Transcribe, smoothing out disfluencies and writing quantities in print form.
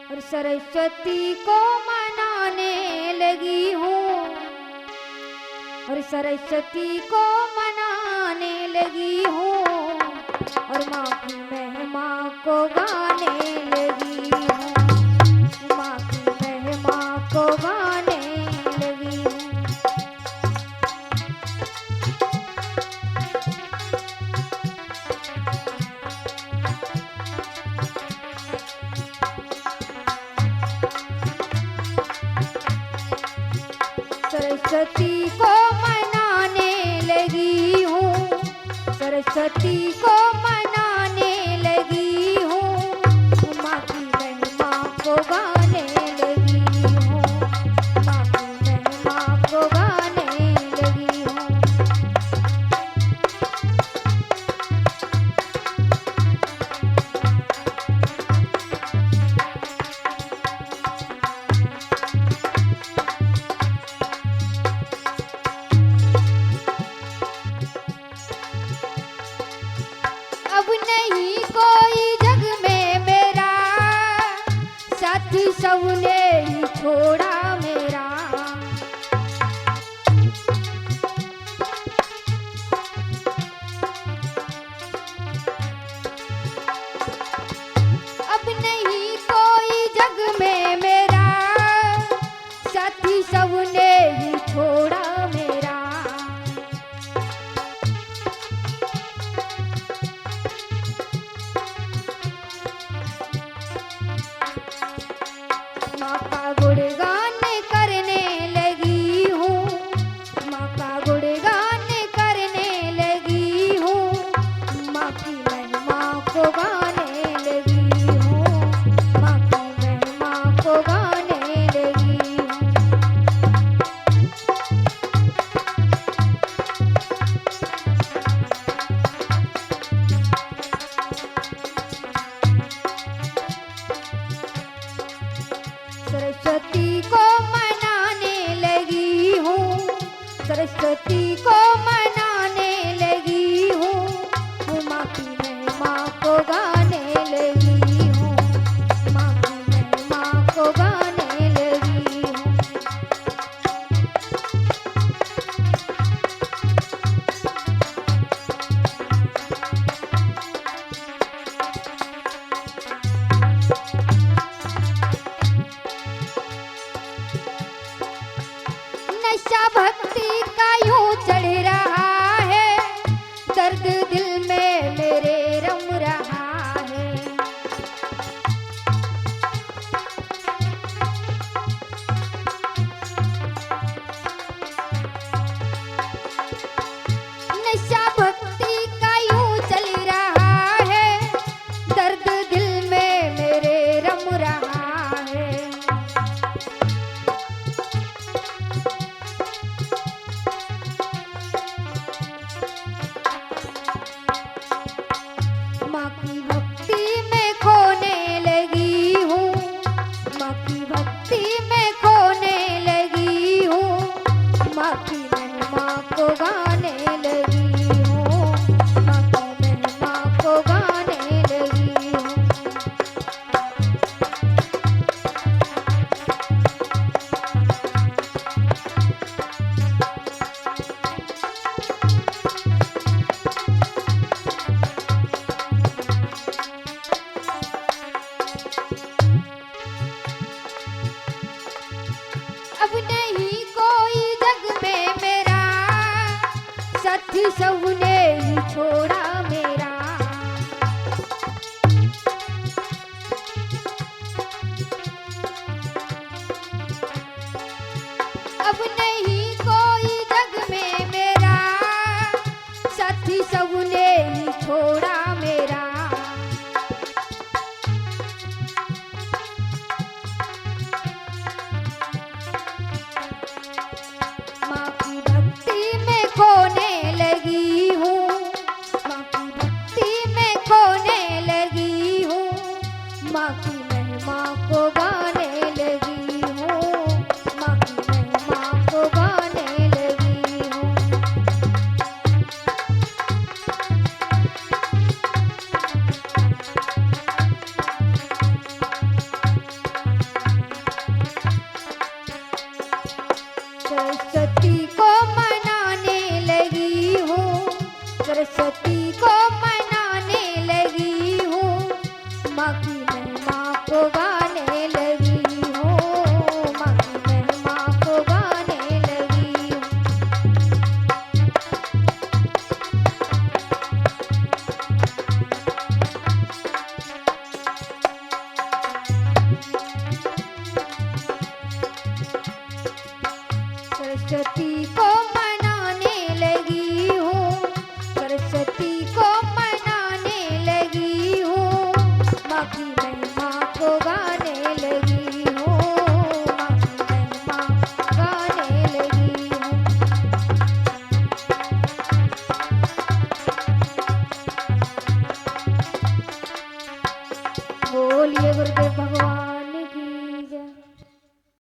और सरस्वती को मनाने लगी हूँ, और सरस्वती को मनाने लगी हूँ, और माँ की महिमा को गाने लगी हूँ, माँ की महिमा को गाने लगी हूँ। सरस्वती को मनाने लगी हूँ, सरस्वती को मनाने लगी हूँ, माँ की महिमा को गाने लगी हूँ, माँ की महिमा को गाने लगी हूँ। अब नहीं कोई जग में मेरा साथी, सबने ही छोड़ा मेरा। अब नहीं कोई जग में मेरा साथी, सबने ही छोड़ा मेरा। माँ का गुणगान करने लगी हूँ, माँ का गुणगान करने लगी हूँ, माँ की महिमा को गाने लगी हूँ, माँ की महिमा को गाने लगी हूँ। सरस्वती को मनाने लगी हूँ, सरस्वती को मनाने लगी हूँ, माँ की महिमा को गाने लगी हूँ, माँ की महिमा को गाने लगी हूँ। नशा भक्ति का यूं चढ़ रहा है, दर्द दिल में मेरे रम रहा है। नशा भक्ति का यूं चल रहा है, दर्द दिल में मेरे रम रहा है। माँ की भक्ति में खोने लगी हूँ, माँ की भक्ति में खोने लगी हूँ, माँ की महिमा को गाने लगी हूँ, माँ की महिमा को गाने लगी हूँ। अब नहीं कोई जग में मेरा साथी, सबने ही छोड़ा मेरा। अब नहीं कोई जग में मेरा साथी, सबने ही छोड़ा मेरा। माँ की भक्ति में खोने लगी हूँ, माँ की भक्ति में खोने लगी हूँ, माँ की महिमा को गाने लगी हूँ, माँ की महिमा को गाने लगी हूँ। माँ की महिमा को गाने लगी हूँ, माँ की महिमा गाने लगी हूँ। बोलिए गुरुदेव भगवान